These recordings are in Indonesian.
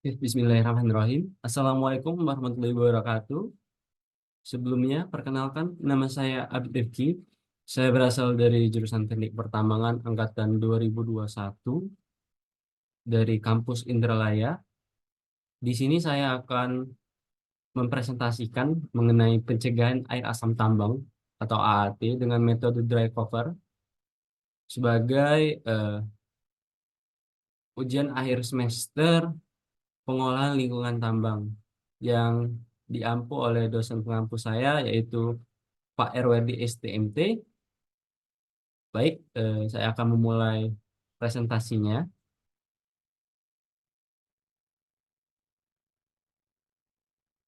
Bismillahirrahmanirrahim. Assalamualaikum warahmatullahi wabarakatuh. Sebelumnya, perkenalkan nama saya Abid Rifki. Saya berasal dari jurusan Teknik Pertambangan angkatan 2021 dari kampus Indralaya. Di sini saya akan mempresentasikan mengenai pencegahan air asam tambang atau AAT dengan metode dry cover sebagai ujian akhir semester pengolahan lingkungan tambang yang diampu oleh dosen pengampu saya yaitu Pak RWD STMT. Baik, saya akan memulai presentasinya.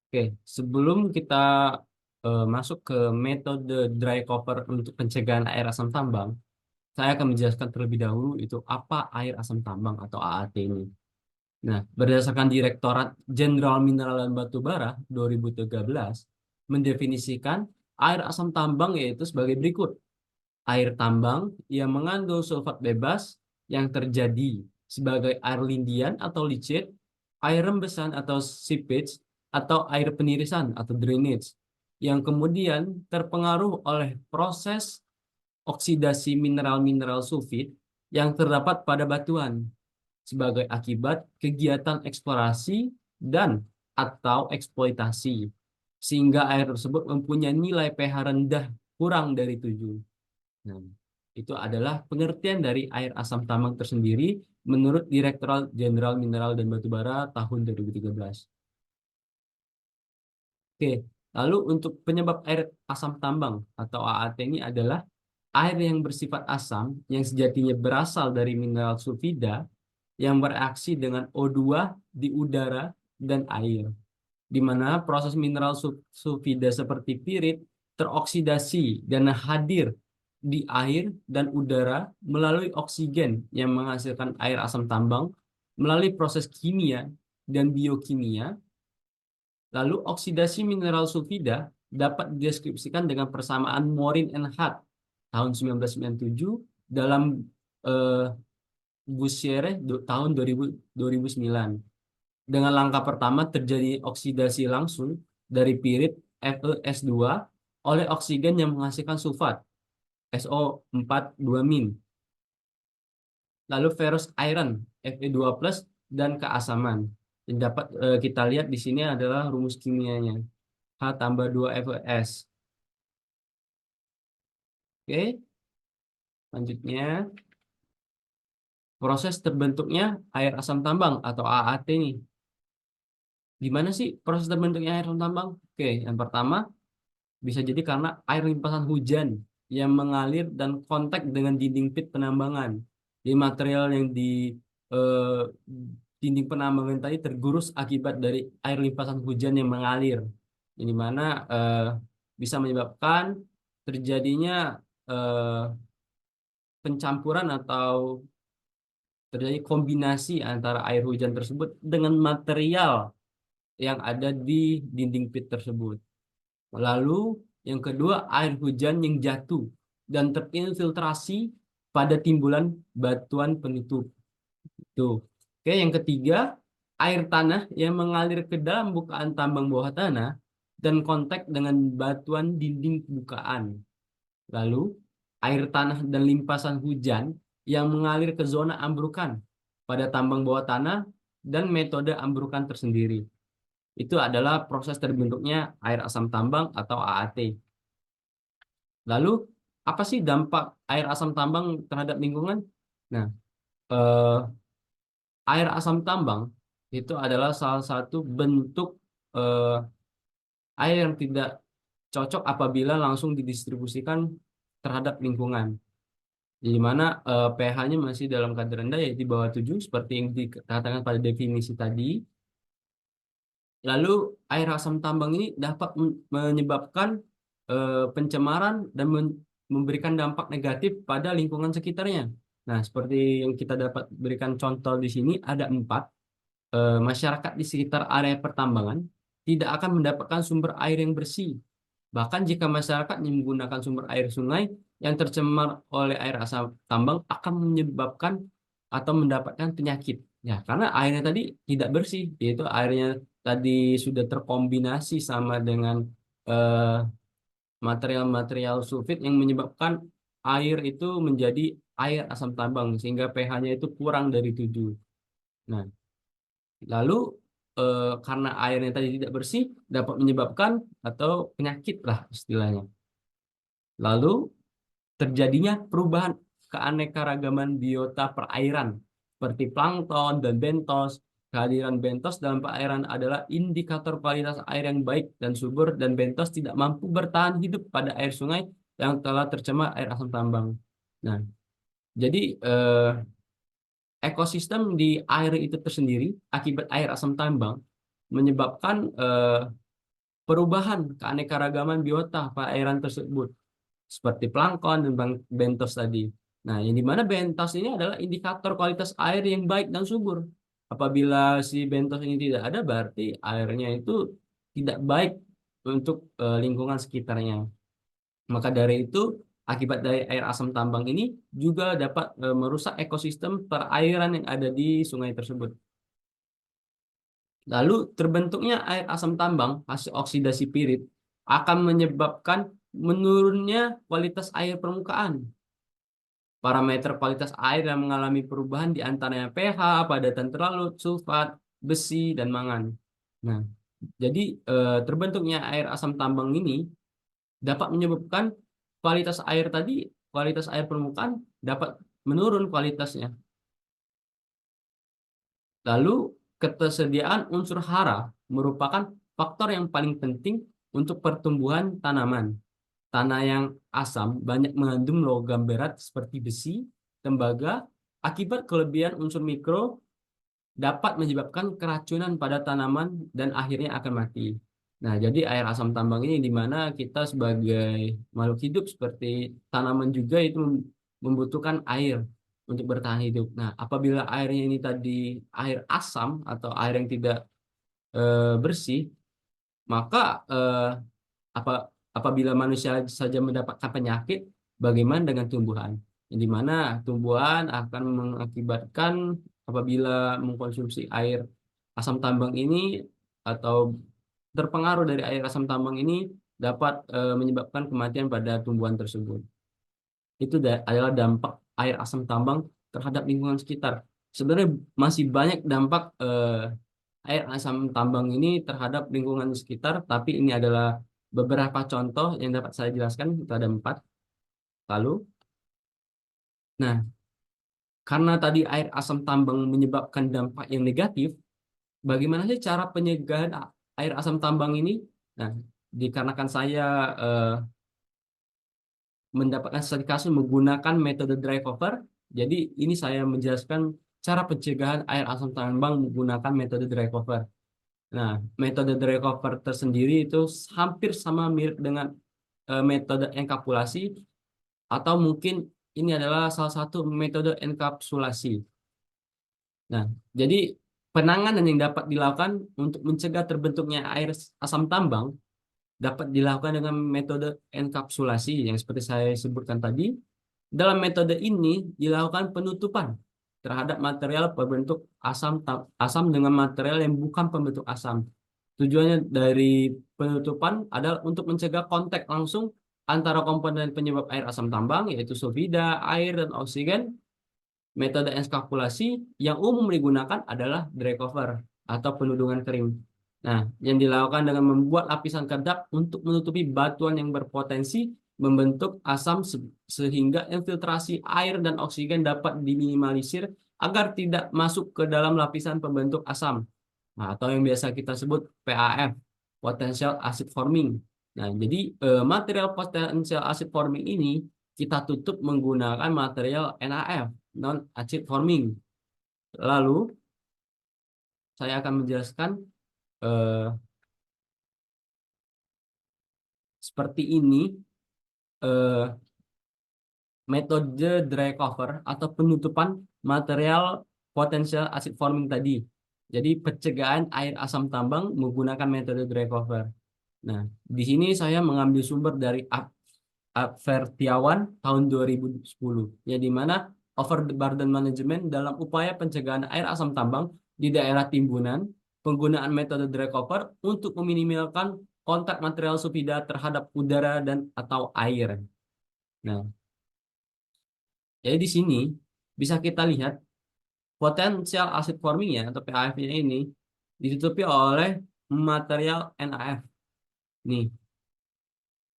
Oke, sebelum kita masuk ke metode dry cover untuk pencegahan air asam tambang, saya akan menjelaskan terlebih dahulu itu apa air asam tambang atau AAT ini. Nah, berdasarkan Direktorat Jenderal Mineral dan Batu Bara 2013 mendefinisikan air asam tambang yaitu sebagai berikut. Air tambang yang mengandung sulfat bebas yang terjadi sebagai air lindian atau licin, air rembesan atau seepage, atau air penirisan atau drainage, yang kemudian terpengaruh oleh proses oksidasi mineral-mineral sulfit yang terdapat pada batuan sebagai akibat kegiatan eksplorasi dan atau eksploitasi, sehingga air tersebut mempunyai nilai pH rendah kurang dari 7. Nah, itu adalah pengertian dari air asam tambang tersendiri menurut Direktorat Jenderal Mineral dan Batubara tahun 2013. Oke, lalu untuk penyebab air asam tambang atau AAT ini adalah air yang bersifat asam yang sejatinya berasal dari mineral sulfida yang bereaksi dengan O2 di udara dan air, di mana proses mineral sulfida seperti pirit teroksidasi dan hadir di air dan udara melalui oksigen yang menghasilkan air asam tambang melalui proses kimia dan biokimia. Lalu oksidasi mineral sulfida dapat dideskripsikan dengan persamaan Morin and Hart tahun 1997 dalam eh, Bussiere tahun 2009. Dengan langkah pertama terjadi oksidasi langsung dari pirit FeS2 oleh oksigen yang menghasilkan sulfat SO4 2-. Lalu ferrous iron Fe2+ dan keasaman. Yang dapat kita lihat di sini adalah rumus kimianya. H tambah 2 FeS. Oke, selanjutnya proses terbentuknya air asam tambang atau AAT ini. Gimana sih proses terbentuknya air asam tambang? Oke, yang pertama bisa jadi karena air limpasan hujan yang mengalir dan kontak dengan dinding pit penambangan. Jadi material yang di eh, dinding penambangan tadi tergerus akibat dari air limpasan hujan yang mengalir. Yang dimana bisa menyebabkan terjadinya eh, pencampuran atau terjadi kombinasi antara air hujan tersebut dengan material yang ada di dinding pit tersebut. Lalu yang kedua, air hujan yang jatuh dan terinfiltrasi pada timbulan batuan penutup. Tuh. Oke, yang ketiga, air tanah yang mengalir ke dalam bukaan tambang bawah tanah dan kontak dengan batuan dinding bukaan. Lalu, air tanah dan limpasan hujan yang mengalir ke zona ambrukan pada tambang bawah tanah dan metode ambrukan tersendiri. Itu adalah proses terbentuknya air asam tambang atau AAT. Lalu, apa sih dampak air asam tambang terhadap lingkungan? Nah, eh, air asam tambang itu adalah salah satu bentuk eh, air yang tidak cocok apabila langsung didistribusikan terhadap lingkungan. Di mana pH-nya masih dalam kadar rendah yaitu di bawah 7 seperti yang dikatakan pada definisi tadi. Lalu air asam tambang ini dapat menyebabkan pencemaran dan memberikan dampak negatif pada lingkungan sekitarnya. Nah, seperti yang kita dapat berikan contoh di sini ada 4. Masyarakat di sekitar area pertambangan tidak akan mendapatkan sumber air yang bersih. Bahkan jika masyarakat yang menggunakan sumber air sungai yang tercemar oleh air asam tambang akan menyebabkan atau mendapatkan penyakit. Ya, karena airnya tadi tidak bersih, yaitu airnya tadi sudah terkombinasi sama dengan eh, material-material sulfit yang menyebabkan air itu menjadi air asam tambang sehingga pH-nya itu kurang dari 7. Nah, lalu karena airnya tadi tidak bersih dapat menyebabkan atau penyakit lah istilahnya. Lalu terjadinya perubahan keanekaragaman biota perairan seperti plankton dan bentos. Kehadiran bentos dalam perairan adalah indikator kualitas air yang baik dan subur, dan bentos tidak mampu bertahan hidup pada air sungai yang telah tercemar air asam tambang. Nah, jadi ekosistem di air itu tersendiri akibat air asam tambang menyebabkan perubahan keanekaragaman biota perairan tersebut seperti plankton dan bentos tadi. Nah, yang dimana bentos ini adalah indikator kualitas air yang baik dan subur. Apabila si bentos ini tidak ada, berarti airnya itu tidak baik untuk lingkungan sekitarnya. Maka dari itu, akibat dari air asam tambang ini juga dapat merusak ekosistem perairan yang ada di sungai tersebut. Lalu terbentuknya air asam tambang hasil oksidasi pirit akan menyebabkan menurunnya kualitas air permukaan. Parameter kualitas air yang mengalami perubahan di antaranya pH, padatan terlalu, sulfat, besi, dan mangan. Nah, jadi terbentuknya air asam tambang ini dapat menyebabkan kualitas air tadi, kualitas air permukaan dapat menurun kualitasnya. Lalu, ketersediaan unsur hara merupakan faktor yang paling penting untuk pertumbuhan tanaman. Tanah yang asam banyak mengandung logam berat seperti besi, tembaga. Akibat kelebihan unsur mikro dapat menyebabkan keracunan pada tanaman dan akhirnya akan mati. Nah, jadi air asam tambang ini di mana kita sebagai makhluk hidup seperti tanaman juga itu membutuhkan air untuk bertahan hidup. Nah, apabila airnya ini tadi air asam atau air yang tidak bersih, maka apa apabila manusia saja mendapatkan penyakit, bagaimana dengan tumbuhan? Yang di mana tumbuhan akan mengakibatkan apabila mengkonsumsi air asam tambang ini atau terpengaruh dari air asam tambang ini dapat menyebabkan kematian pada tumbuhan tersebut. Itu adalah dampak air asam tambang terhadap lingkungan sekitar. Sebenarnya masih banyak dampak air asam tambang ini terhadap lingkungan sekitar, tapi ini adalah beberapa contoh yang dapat saya jelaskan. Itu ada 4. Lalu, nah, karena tadi air asam tambang menyebabkan dampak yang negatif, bagaimana sih cara pencegahan air asam tambang ini? Nah, dikarenakan saya eh, mendapatkan studi kasus menggunakan metode dry cover, jadi ini saya menjelaskan cara pencegahan air asam tambang menggunakan metode dry cover. Nah, metode dry cover tersendiri itu hampir sama mirip dengan metode enkapsulasi, atau mungkin ini adalah salah satu metode enkapsulasi. Nah, jadi penanganan yang dapat dilakukan untuk mencegah terbentuknya air asam tambang dapat dilakukan dengan metode enkapsulasi yang seperti saya sebutkan tadi. Dalam metode ini dilakukan penutupan terhadap material pembentuk asam dengan material yang bukan pembentuk asam. Tujuannya dari penutupan adalah untuk mencegah kontak langsung antara komponen penyebab air asam tambang, yaitu sulfida, air, dan oksigen. Metode eskapulasi yang umum digunakan adalah dry cover atau penudungan kering. Nah, yang dilakukan dengan membuat lapisan kedap untuk menutupi batuan yang berpotensi membentuk asam sehingga infiltrasi air dan oksigen dapat diminimalisir agar tidak masuk ke dalam lapisan pembentuk asam. Nah, atau yang biasa kita sebut PAF, potential acid forming. Nah, jadi material potential acid forming ini kita tutup menggunakan material NaF, non acid forming. Lalu saya akan menjelaskan eh, seperti ini eh, metode dry cover atau penutupan material potensial acid forming tadi. Jadi pencegahan air asam tambang menggunakan metode dry cover. Nah, di sini saya mengambil sumber dari Vertiawan tahun 2010. Ya, di mana overburden management dalam upaya pencegahan air asam tambang di daerah timbunan, penggunaan metode dry cover untuk meminimalkan kontak material sulfida terhadap udara dan atau air. Nah, jadi di sini bisa kita lihat potensial acid formingnya atau PAF-nya ini ditutupi oleh material NaF. Nih,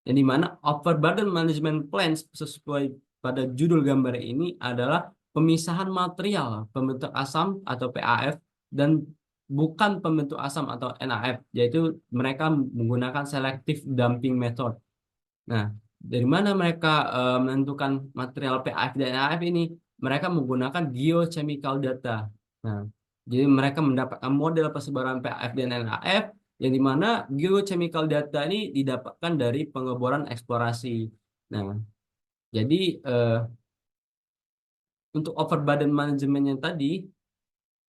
yang dimana overburden management plans sesuai pada judul gambar ini adalah pemisahan material pembentuk asam atau PAF dan bukan pembentuk asam atau NaF, yaitu mereka menggunakan selective dumping method. Nah, dari mana mereka menentukan material PAF dan NaF ini? Mereka menggunakan geochemical data. Nah, jadi mereka mendapatkan model persebaran PAF dan NaF yang dimana geochemical data ini didapatkan dari pengeboran eksplorasi. Nah, jadi untuk overburden management yang tadi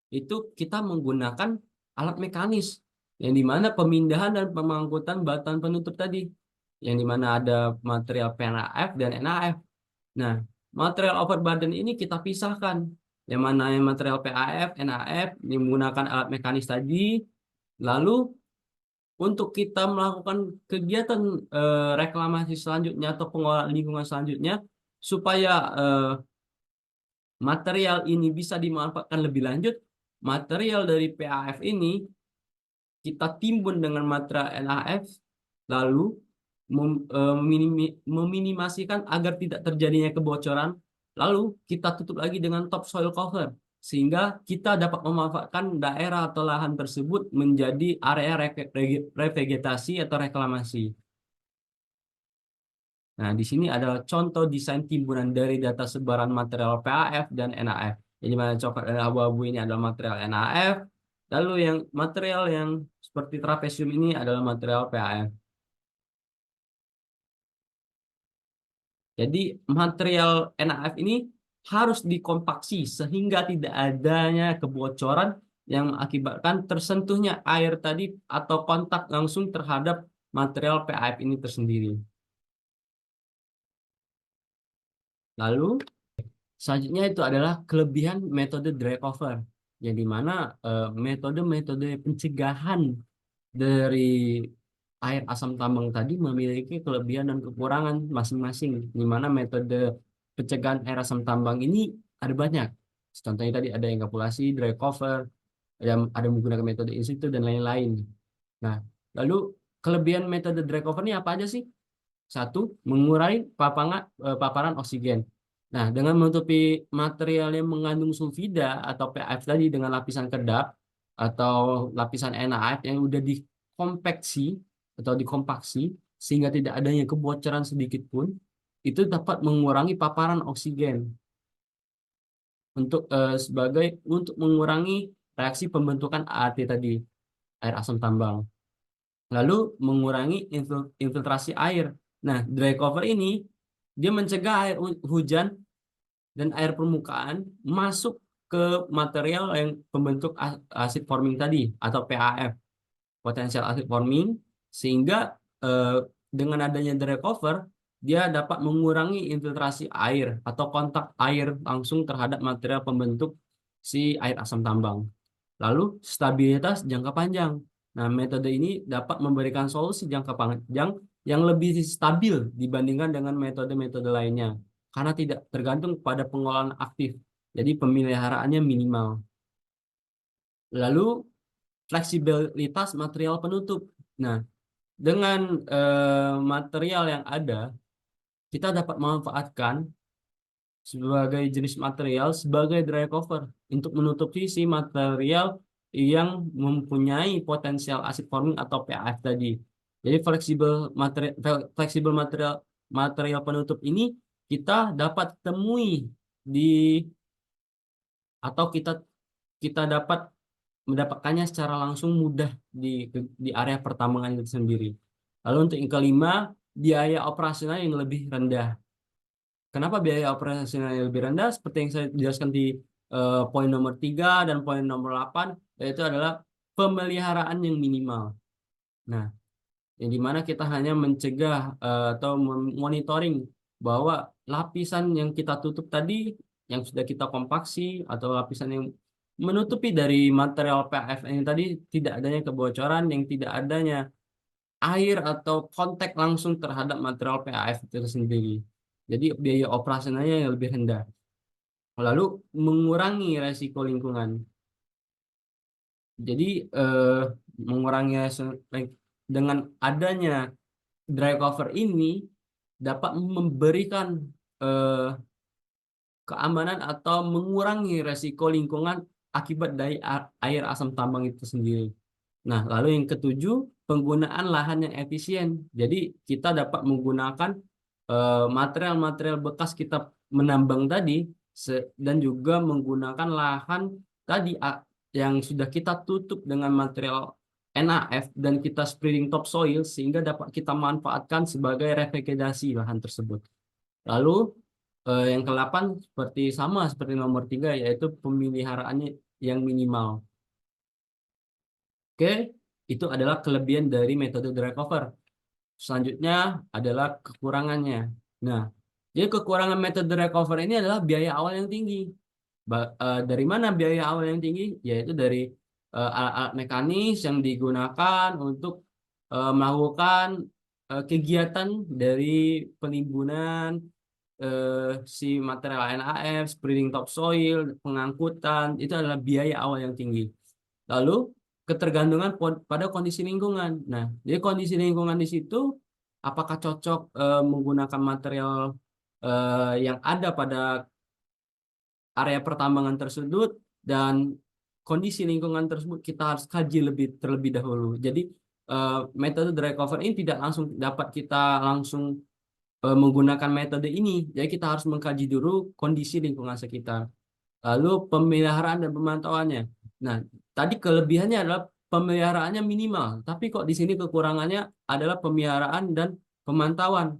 itu kita menggunakan alat mekanis yang dimana pemindahan dan pemangkutan batuan penutup tadi, yang dimana ada material PNAF dan NaF. Nah, material overburden ini kita pisahkan. Yang mana yang material PAF, NaF yang menggunakan alat mekanis tadi. Lalu untuk kita melakukan kegiatan reklamasi selanjutnya atau pengolahan lingkungan selanjutnya supaya material ini bisa dimanfaatkan lebih lanjut, material dari PAF ini kita timbun dengan material NaF lalu meminimasikan agar tidak terjadinya kebocoran, lalu kita tutup lagi dengan topsoil cover sehingga kita dapat memanfaatkan daerah atau lahan tersebut menjadi area revegetasi atau reklamasi. Nah, di sini adalah contoh desain timbunan dari data sebaran material PAF dan NaF. Jadi mana coklat dan abu-abu ini adalah material NaF, lalu yang material yang seperti trapesium ini adalah material PAF. Jadi material NaF ini harus dikompaksi sehingga tidak adanya kebocoran yang mengakibatkan tersentuhnya air tadi atau kontak langsung terhadap material PAF ini tersendiri. Lalu selanjutnya itu adalah kelebihan metode dry cover, yang dimana metode-metode pencegahan dari air asam tambang tadi memiliki kelebihan dan kekurangan masing-masing. Di mana metode pencegahan air asam tambang ini ada banyak. Contohnya tadi ada enkapsulasi, dry cover, ada menggunakan metode in situ dan lain-lain. Nah, lalu kelebihan metode dry cover ini apa aja sih? Satu, mengurangi paparan oksigen. Nah, dengan menutupi material yang mengandung sulfida atau PAF tadi dengan lapisan kedap atau lapisan NaF yang udah dikompaksi atau dikompaksi sehingga tidak adanya kebocoran sedikit pun, itu dapat mengurangi paparan oksigen untuk mengurangi reaksi pembentukan AAT tadi, air asam tambang. Lalu mengurangi infiltrasi air. Nah, dry cover ini dia mencegah air hujan dan air permukaan masuk ke material yang pembentuk acid forming tadi atau PAF, potensial acid forming, sehingga eh, dengan adanya dry cover dia dapat mengurangi infiltrasi air atau kontak air langsung terhadap material pembentuk si air asam tambang. Lalu stabilitas jangka panjang. Nah, metode ini dapat memberikan solusi jangka panjang yang lebih stabil dibandingkan dengan metode-metode lainnya karena tidak tergantung pada pengolahan aktif. Jadi pemeliharaannya minimal. Lalu fleksibilitas material penutup. Nah, dengan material yang ada, kita dapat memanfaatkan sebagai jenis material sebagai dry cover untuk menutupi si material yang mempunyai potensial acid forming atau PAF tadi. Jadi fleksibel material penutup ini kita dapat temui di atau kita dapat mendapatkannya secara langsung mudah di area pertambangan itu sendiri. Lalu untuk yang kelima, biaya operasional yang lebih rendah. Kenapa biaya operasional yang lebih rendah? Seperti yang saya jelaskan di poin nomor 3 dan poin nomor 8, yaitu adalah pemeliharaan yang minimal. Nah, yang dimana kita hanya mencegah atau monitoring bahwa lapisan yang kita tutup tadi yang sudah kita kompaksi atau lapisan yang menutupi dari material PAF ini tadi, tidak adanya kebocoran, yang tidak adanya air atau kontak langsung terhadap material PAF itu sendiri. Jadi biaya operasionalnya yang lebih rendah. Lalu mengurangi resiko lingkungan. Jadi eh, mengurangi dengan adanya dry cover ini dapat memberikan eh, keamanan atau mengurangi resiko lingkungan akibat dari air asam tambang itu sendiri. Nah, lalu yang ketujuh, penggunaan lahan yang efisien. Jadi kita dapat menggunakan material-material bekas kita menambang tadi dan juga menggunakan lahan tadi yang sudah kita tutup dengan material NAF dan kita spreading topsoil sehingga dapat kita manfaatkan sebagai revegetasi lahan tersebut. Lalu yang ke-8 seperti sama seperti nomor 3 yaitu pemeliharaannya yang minimal. Oke, itu adalah kelebihan dari metode dry cover. Selanjutnya adalah kekurangannya. Nah, jadi kekurangan metode dry cover ini adalah biaya awal yang tinggi. Dari mana biaya awal yang tinggi? Yaitu dari alat-alat mekanis yang digunakan untuk melakukan kegiatan dari penimbunan si material NAF, spreading topsoil, pengangkutan, itu adalah biaya awal yang tinggi. Lalu ketergantungan pada kondisi lingkungan. Nah, jadi kondisi lingkungan di situ apakah cocok menggunakan material yang ada pada area pertambangan tersebut dan kondisi lingkungan tersebut kita harus kaji terlebih dahulu. Jadi metode dry cover ini tidak langsung dapat kita langsung menggunakan metode ini. Jadi kita harus mengkaji dulu kondisi lingkungan sekitar. Lalu pemeliharaan dan pemantauannya. Nah, tadi kelebihannya adalah pemeliharaannya minimal, tapi kok di sini kekurangannya adalah pemeliharaan dan pemantauan.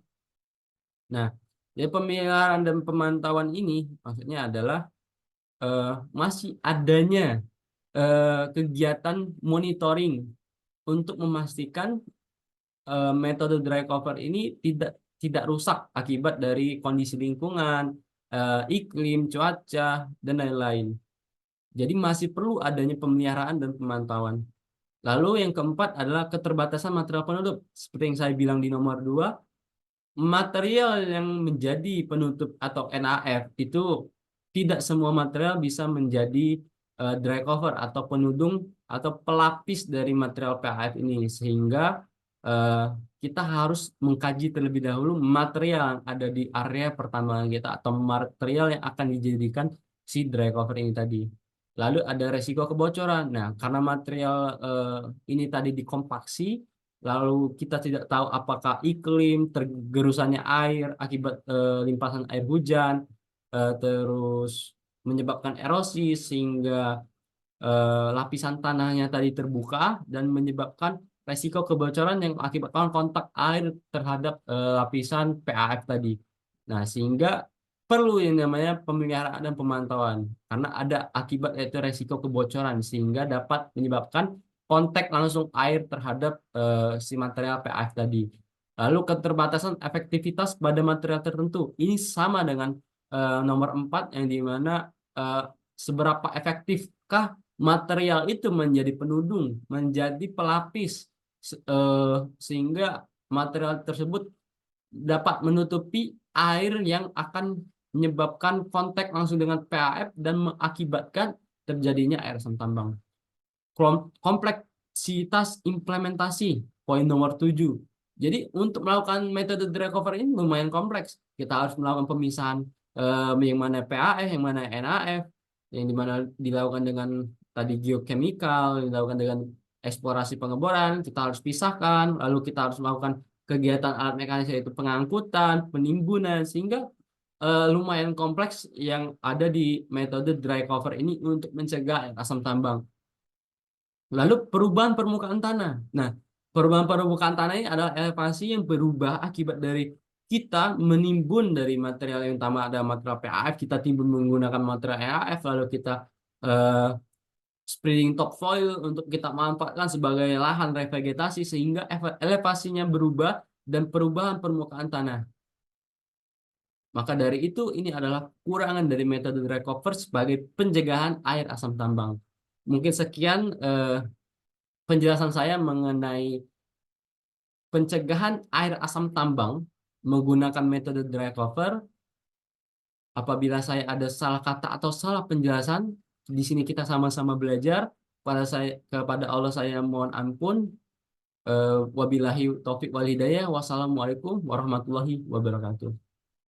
Nah, jadi pemeliharaan dan pemantauan ini maksudnya adalah eh, masih adanya kegiatan monitoring untuk memastikan metode dry cover ini tidak rusak akibat dari kondisi lingkungan, iklim, cuaca, dan lain-lain. Jadi masih perlu adanya pemeliharaan dan pemantauan. Lalu yang keempat adalah keterbatasan material penutup. Seperti yang saya bilang di nomor 2, material yang menjadi penutup atau NAF itu tidak semua material bisa menjadi dry cover atau penudung atau pelapis dari material PAF ini. Sehingga eh, kita harus mengkaji terlebih dahulu material yang ada di area pertambangan kita atau material yang akan dijadikan si dry cover ini tadi. Lalu ada resiko kebocoran. Nah, karena material ini tadi dikompaksi, lalu kita tidak tahu apakah iklim, tergerusannya air akibat limpasan air hujan, terus menyebabkan erosi sehingga lapisan tanahnya tadi terbuka dan menyebabkan resiko kebocoran yang mengakibatkan kontak air terhadap lapisan PAF tadi. Nah, sehingga perlu yang namanya pemeliharaan dan pemantauan karena ada akibat yaitu resiko kebocoran sehingga dapat menyebabkan kontak langsung air terhadap si material PAF tadi. Lalu keterbatasan efektivitas pada material tertentu. Ini sama dengan nomor 4 yang dimana eh, seberapa efektifkah material itu menjadi penudung, menjadi pelapis sehingga material tersebut dapat menutupi air yang akan menyebabkan kontak langsung dengan PAF dan mengakibatkan terjadinya air asam tambang. Kompleksitas implementasi, poin nomor 7. Jadi untuk melakukan metode dry cover ini lumayan kompleks. Kita harus melakukan pemisahan yang mana PAF, yang mana NAF, yang dimana dilakukan dengan tadi geokemikal, dilakukan dengan eksplorasi pengeboran, kita harus pisahkan, lalu kita harus melakukan kegiatan alat mekanis yaitu pengangkutan, penimbunan, sehingga lumayan kompleks yang ada di metode dry cover ini untuk mencegah asam tambang. Lalu perubahan permukaan tanah. Nah, perubahan permukaan tanah ini adalah elevasi yang berubah akibat dari kita menimbun dari material yang utama ada material PAF, kita timbun menggunakan material EAF, lalu kita eh, spreading topsoil untuk kita manfaatkan sebagai lahan revegetasi sehingga elevasinya berubah dan perubahan permukaan tanah. Maka dari itu ini adalah kurangan dari metode dry cover sebagai pencegahan air asam tambang. Mungkin sekian penjelasan saya mengenai pencegahan air asam tambang menggunakan metode dry cover. Apabila saya ada salah kata atau salah penjelasan, di sini kita sama-sama belajar. Kepada Allah saya mohon ampun. Wabillahi taufik wal hidayah. Wassalamualaikum warahmatullahi wabarakatuh.